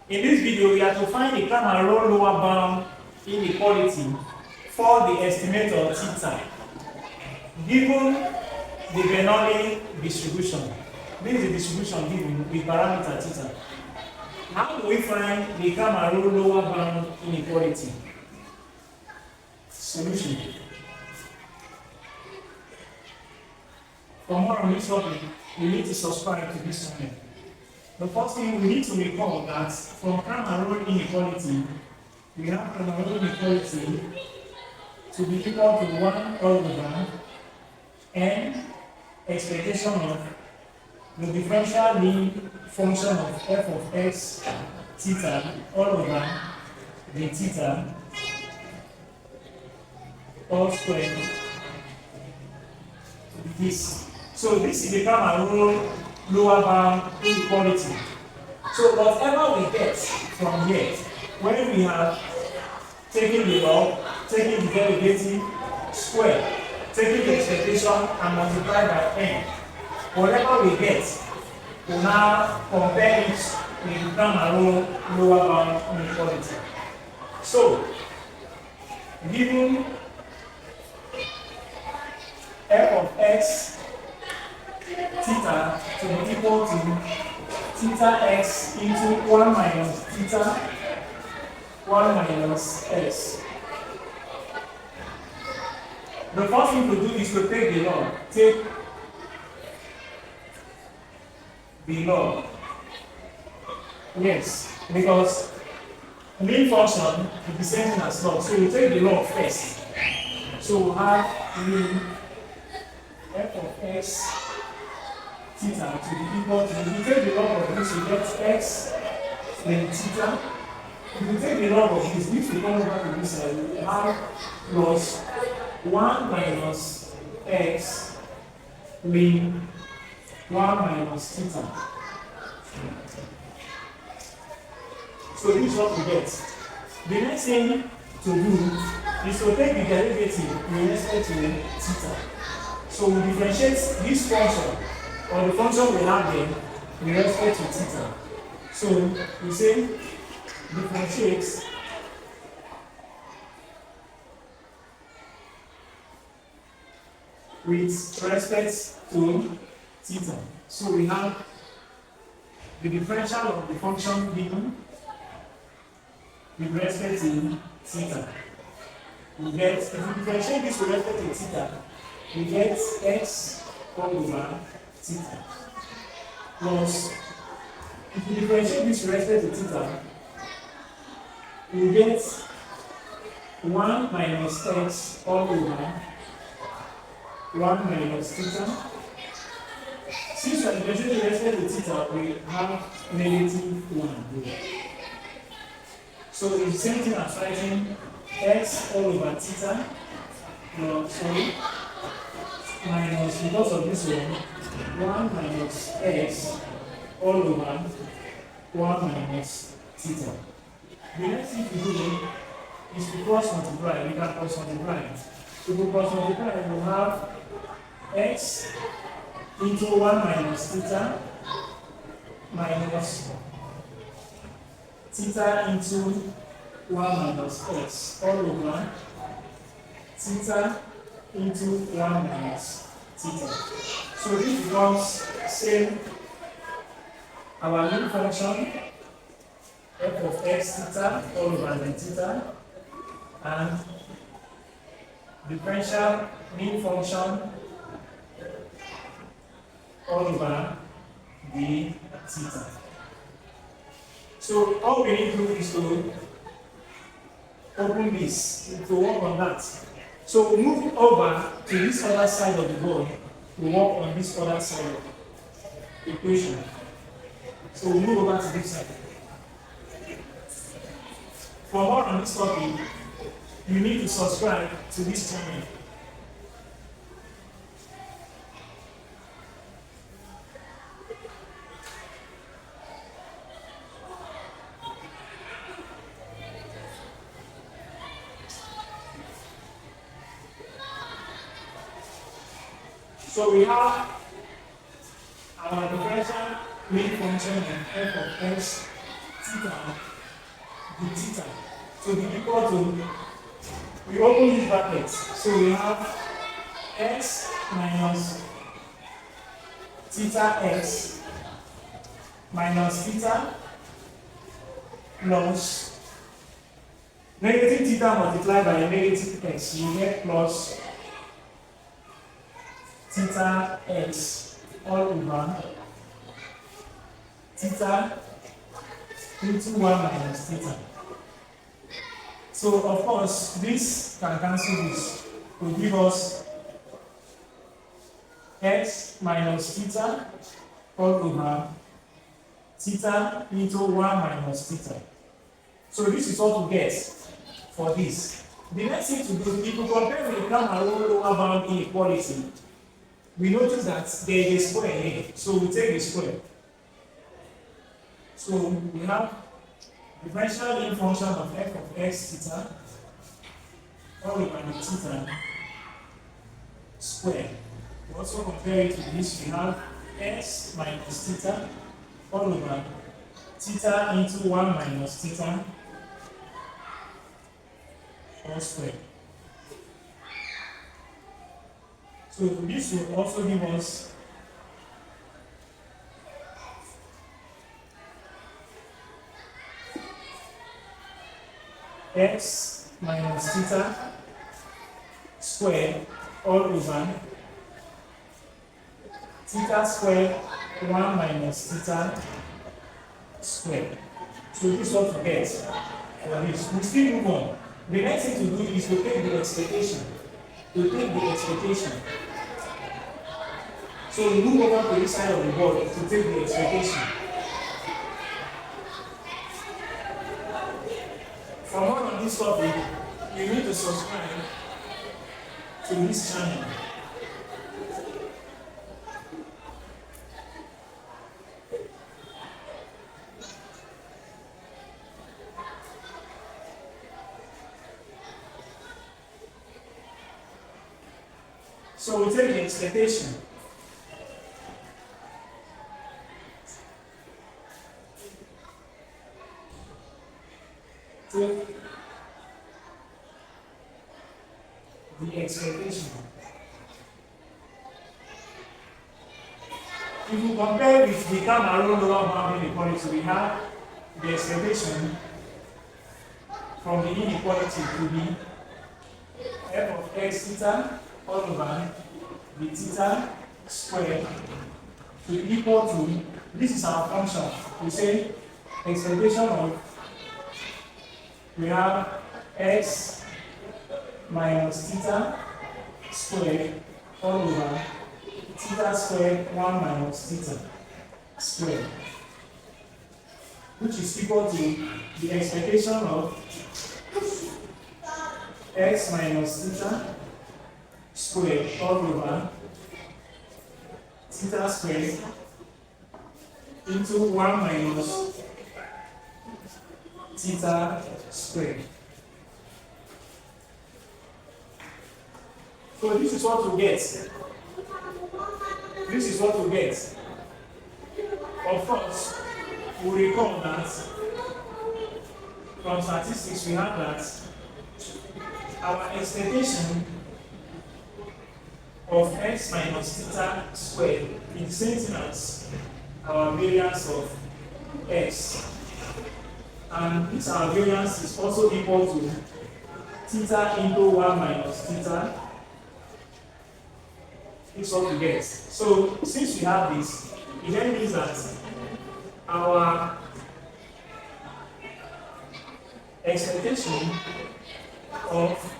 In this video, we are to find the Cramer Rao Lower Bound inequality for the estimator theta, given the Bernoulli distribution. This is the distribution given with parameter theta. How do we find the Cramer Rao Lower Bound inequality? Solution. For more on this topic, you need to subscribe to this channel. The first thing we need to recall that from Cramer Rao inequality, we have Cramer Rao inequality to be equal to 1 all over n expectation of the differential mean function of f of x theta all over the theta all squared this. So this is the Cramer Rao lower bound inequality. So whatever we get from here, when we have taken the log, taken the derivative, square, taking the expectation and multiply by n, whatever we get, we now compare it with the Cramer Rao lower bound inequality. So, given f of x theta to be equal to theta x into 1 minus theta 1 minus s. The first thing to do is to take the log. Take the log. Yes, because mean function is the same thing as log. So we take the log first. So we have mean f of x theta to be equal to, if you take the log of this, you get x then theta. If you take the log of this will come over to this side, you have plus 1 minus x mean 1 minus theta. So this is what we get. The next thing to do is to take the derivative with respect to theta. So we differentiate this function or the function we have there with respect to theta. So we say differentiate with respect to theta. So we have the differential of the function given with respect to theta. We get, if we differentiate this with respect to theta, we get x all over theta plus, if we differentiate this with respect to theta, we get 1 minus x all over 1 minus theta. Since we are differentiating with respect to theta, we have negative 1 here. So it's the same thing as writing x all over theta plus, minus, because of this one, 1 minus x all over 1 minus theta. The next thing to do is to cross multiply. We can cross multiply. If we cross multiply, we will have x into 1 minus theta minus theta into 1 minus x all over theta into 1 minus theta. So this becomes same our mean function f of x theta all over the theta and differential mean function all over the theta. So all we need to do is to open this, to work on that. So we move over to this other side of the board, we work on this other side of the equation. So we move over to this side. For more on this topic, you need to subscribe to this channel. So we have our differential mean function of f of x theta, the theta. So be equal to, we open these brackets. So we have x minus theta x minus theta plus negative theta multiplied by negative x, you get plus theta x all over theta into 1 minus theta. So of course, this can cancel this to give us x minus theta all over theta into 1 minus theta. So this is what we get for this. The next thing to do, if you compare with the Cramer Rao Lower Bound inequality, we notice that there is a square here. So we take the square. So we have differential in function of f of x theta all over the theta square. We also compare it to this. We have x minus theta all over theta into 1 minus theta all square. So this will also give us x minus theta square all over theta square 1 minus theta square. So this is what we get for this. We still move on. The next thing to do is to take the expectation. So we move over to this side of the board to take the expectation. For more on this topic, you need to subscribe to this channel. So we take the expectation. Take the expectation. If you compare with the Cramer Rao Lower Bound inequality, we have the expectation from the inequality to be f of x theta all over the theta square to equal to, this is our function. We say expectation of, we have x minus theta square all over theta square 1 minus theta square, which is equal to the expectation of x minus theta square all over theta square into 1 minus theta square. So this is what we get. This is what we get. Of course, we recall that from statistics we have that our expectation of x minus theta squared is the same thing as our variance of x. And this our variance is also equal to theta into 1 minus theta. It's what we get. So since we have this, it then means that our expectation of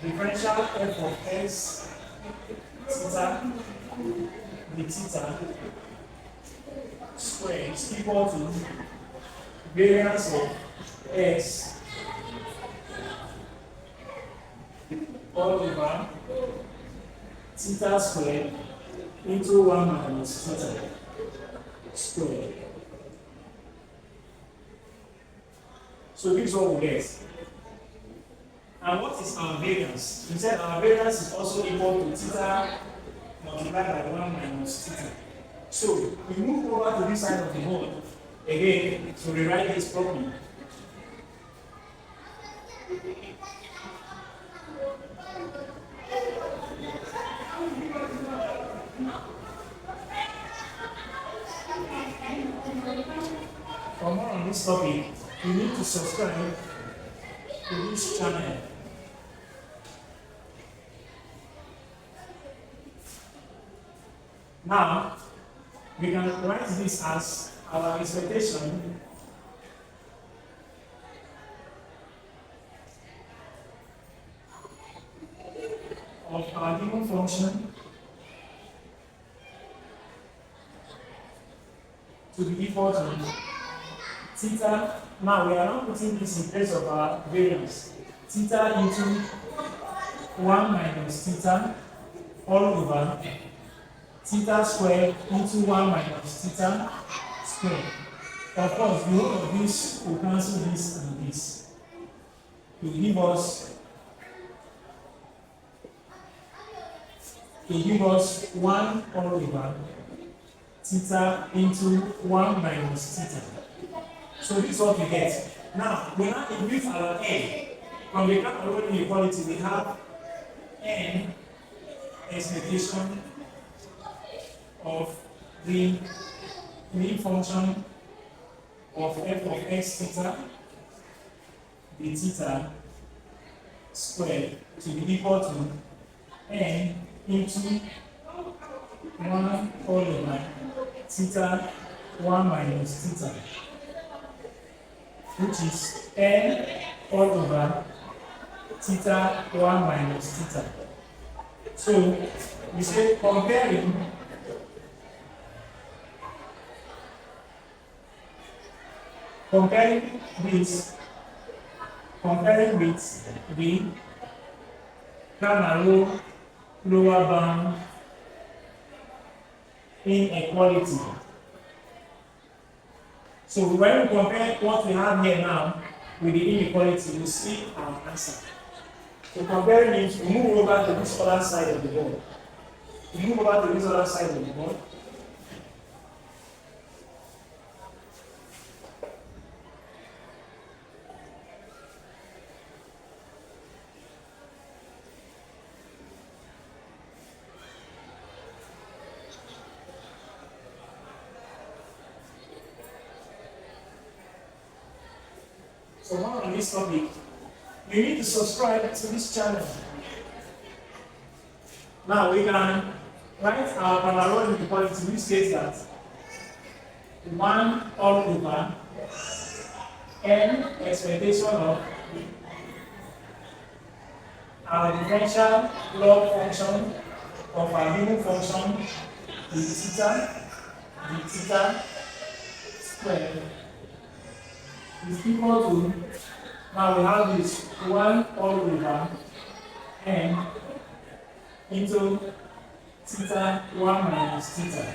differential f of x theta, the theta square is equal to variance of x all over theta square into 1 minus theta square. So this is what we get. And what is our variance? We said our variance is also equal to theta multiplied by 1 minus theta. So we move over to this side of the board Again, to rewrite this properly. For more on this topic, you need to subscribe to this channel. Now, we can write this as our expectation of our given function to be equal to theta. Now we are now putting this in place of our variance. Theta into 1 minus theta all over theta squared into 1 minus theta squared. Of course, the whole of this will cancel this and this. It will give us 1 all over theta into 1 minus theta. So this is what we get. Now, we now increase our n. From the Cramer Rao inequality, we have n expectation of the mean function of f of x theta, the theta squared to be equal to n into 1 all over theta 1 minus theta, which is n all over theta 1 minus theta. So we say comparing with the Cramer Rao Lower Bound inequality. So when we compare what we have here now with the inequality, we see our answer. So comparing it, we move over to this other side of the board. We move over to this other side of the board. So more on this topic, you need to subscribe to this channel. Now we can write our Cramer Rao inequality, which states that 1 all over n expectation of our differential log function of our given function the theta squared is equal to, now we have this 1 all over n into theta 1 minus theta.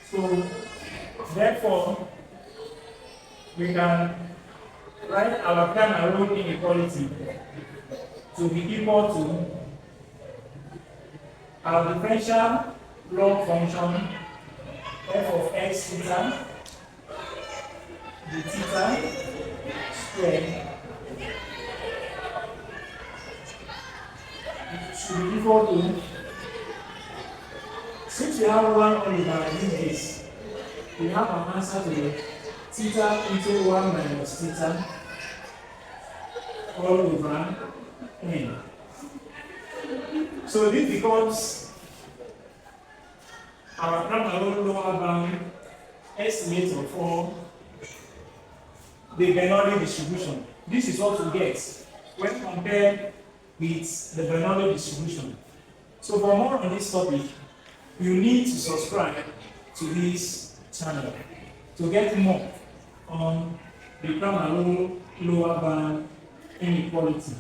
So therefore, we can write our Cramer Rao inequality to be equal to our differential log function f of x theta, the theta squared should be equal to, since we have 1 all over in this case, we have an answer to theta into 1 minus theta all over n. So this becomes our Cramer Rao Lower Bound estimator for the Bernoulli distribution. This is what we get when compared with the Bernoulli distribution. So for more on this topic, you need to subscribe to this channel to get more on the Cramer Rao Lower Bound inequality.